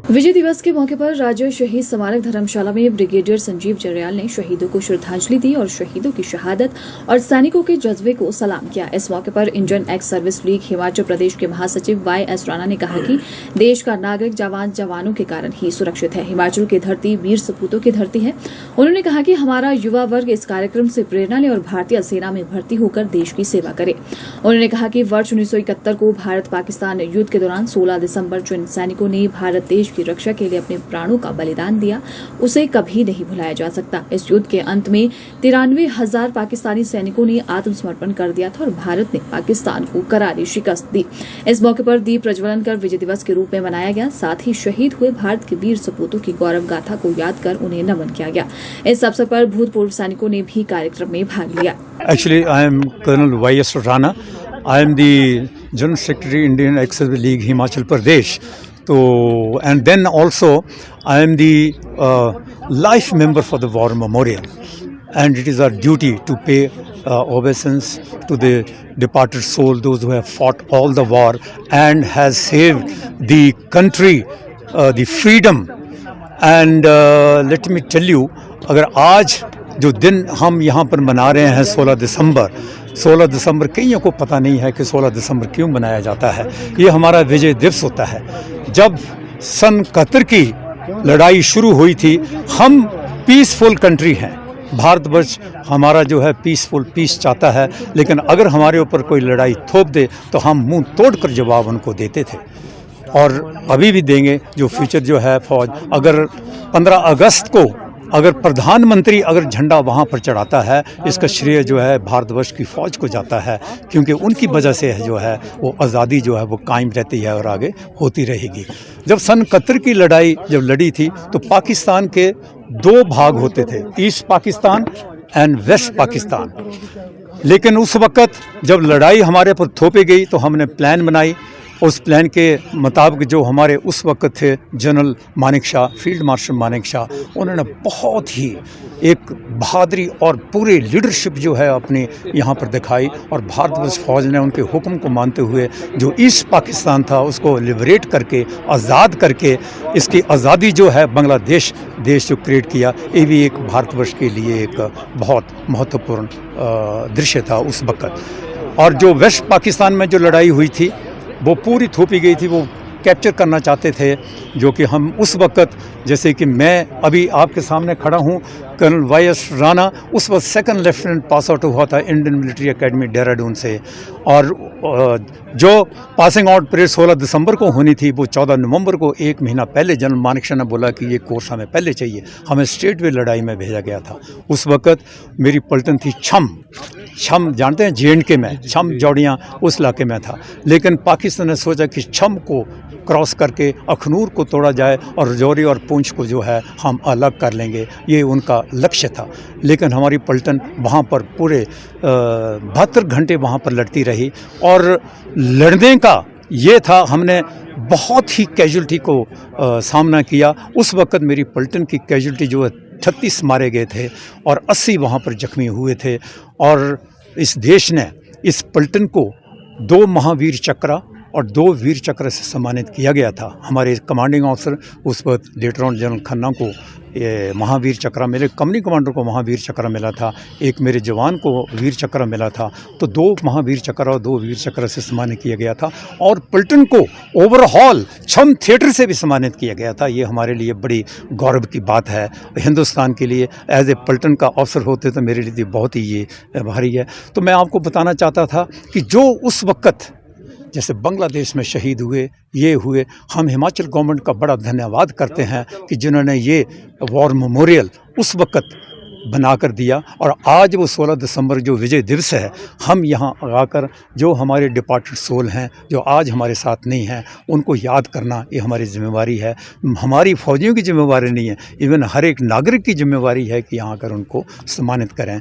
विजय दिवस के मौके पर राज्य शहीद स्मारक धर्मशाला में ब्रिगेडियर संजीव जरयाल ने शहीदों को श्रद्धांजलि दी और शहीदों की शहादत और सैनिकों के जज्बे को सलाम किया। इस मौके पर Indian ex service league Himachal Pradesh के महासचिव YS राणा ने कहा कि देश का नागरिक जवानों के कारण ही सुरक्षित है। हिमाचल की धरती वीर सपूतों की धरती है। उन्होंने कहा कि हमारा युवा वर्ग इस कार्यक्रम से प्रेरणा ले और भारतीय सेना में भर्ती होकर देश की सेवा करे। उन्होंने कहा कि वर्ष 1971 को भारत पाकिस्तान युद्ध के दौरान 16 दिसंबर जिन सैनिकों ने भारत देश की रक्षा के लिए अपने प्राणों का बलिदान दिया, उसे कभी नहीं भुलाया जा सकता। इस युद्ध के अंत में 93,000 पाकिस्तानी सैनिकों ने आत्मसमर्पण कर दिया था और भारत ने पाकिस्तान को करारी शिकस्त दी। इस मौके पर दीप प्रज्वलन कर विजय दिवस के रूप में मनाया गया। साथ ही शहीद हुए भारत के वीर सपूतों की गौरव गाथा को याद कर उन्हें नमन किया गया। इस अवसर पर भूतपूर्व सैनिकों ने भी कार्यक्रम में भाग लिया। Actually, I am Colonel YS Rana. I am the General Secretary Indian Ex Service League Himachal Pradesh. So, and then also I am the life member for the War Memorial, and it is our duty to pay obeisance to the departed soul, those who have fought all the war and has saved the country, the freedom. And let me tell you, अगर आज जो दिन हम यहाँ पर मना रहे हैं 16 दिसंबर कईयों को पता नहीं है कि 16 दिसंबर क्यों मनाया जाता है। ये हमारा विजय दिवस होता है। जब सन 71 की लड़ाई शुरू हुई थी, हम पीसफुल कंट्री हैं, भारतवर्ष हमारा जो है पीस चाहता है, लेकिन अगर हमारे ऊपर कोई लड़ाई थोप दे तो हम मुंह तोड़कर जवाब उनको देते थे और अभी भी देंगे। जो फ्यूचर जो है फौज, अगर 15 अगस्त को अगर प्रधानमंत्री अगर झंडा वहाँ पर चढ़ाता है, इसका श्रेय जो है भारतवर्ष की फ़ौज को जाता है, क्योंकि उनकी वजह से जो है वो आज़ादी जो है वो कायम रहती है और आगे होती रहेगी। जब सन 71 की लड़ाई जब लड़ी थी तो पाकिस्तान के 2 भाग होते थे, east Pakistan and west Pakistan. लेकिन उस वक़्त जब लड़ाई हमारे पर थोपी गई तो हमने प्लान बनाई। उस प्लान के मुताबिक जो हमारे उस वक्त थे general Manek Shah, field marshal Manek Shah, उन्होंने बहुत ही एक बहादुरी और पूरे लीडरशिप जो है अपने यहाँ पर दिखाई और भारतवर्ष फौज ने उनके हुक्म को मानते हुए जो ईस्ट पाकिस्तान था उसको लिबरेट करके, आज़ाद करके, इसकी आज़ादी जो है बांग्लादेश देश जो क्रिएट किया, ये भी एक भारतवर्ष के लिए एक बहुत महत्वपूर्ण दृश्य था उस वक्त। और जो वेस्ट पाकिस्तान में जो लड़ाई हुई थी वो पूरी थोपी गई थी, वो कैप्चर करना चाहते थे, जो कि हम उस वक़्त, जैसे कि मैं अभी आपके सामने खड़ा हूँ, कर्नल YS राणा उस वक्त 2nd लेफ्टिनेंट पास आउट हुआ था इंडियन मिलिट्री एकेडमी देहरादून से, और जो पासिंग आउट परेड 16 दिसंबर को होनी थी वो 14 नवंबर को, 1 महीना पहले जनरल मानेक शाह ने बोला कि ये कोर्स हमें पहले चाहिए, हमें स्टेट वे लड़ाई में भेजा गया था। उस वक़्त मेरी पलटन थी छम जानते हैं JNK में, छम जौड़ियाँ उस इलाके में था, लेकिन पाकिस्तान ने सोचा कि छम को क्रॉस करके अखनूर को तोड़ा जाए और रजौरी और पूंछ को जो है हम अलग कर लेंगे, ये उनका लक्ष्य था। लेकिन हमारी पलटन वहाँ पर पूरे 72 घंटे वहाँ पर लड़ती रही और लड़ने का ये था, हमने बहुत ही कैजुअल्टी को सामना किया। उस वक़्त मेरी पलटन की कैजुअल्टी जो है 36 मारे गए थे और 80 वहाँ पर जख्मी हुए थे, और इस देश ने इस पलटन को 2 महावीर चक्र और 2 वीर चक्र से सम्मानित किया गया था। हमारे कमांडिंग ऑफिसर उस वक्त लेटर ऑन जनरल खन्ना को ये महावीर चक्र मिले, कंपनी कमांडर को महावीर चक्र मिला था, एक मेरे जवान को वीर चक्र मिला था, तो 2 महावीर चक्र और 2 वीर चक्र से सम्मानित किया गया था। और पलटन को ओवरऑल छम थिएटर से भी सम्मानित किया गया था। ये हमारे लिए बड़ी गौरव की बात है। हिंदुस्तान के लिए एज ए पलटन का अफसर होते तो मेरे लिए बहुत ही ये भारी है। तो मैं आपको बताना चाहता था कि जो उस वक़्त जैसे बांग्लादेश में शहीद हुए, ये हुए, हम हिमाचल गवर्नमेंट का बड़ा धन्यवाद करते हैं कि जिन्होंने ये वॉर मेमोरियल उस वक़्त बना कर दिया। और आज वो 16 दिसंबर जो विजय दिवस है, हम यहाँ आकर जो हमारे डिपार्टेड सोल हैं, जो आज हमारे साथ नहीं हैं, उनको याद करना ये हमारी जिम्मेवारी है। हमारी फौजियों की जिम्मेवारी नहीं है, इवन हर एक नागरिक की जिम्मेवारी है कि यहाँ आकर उनको सम्मानित करें।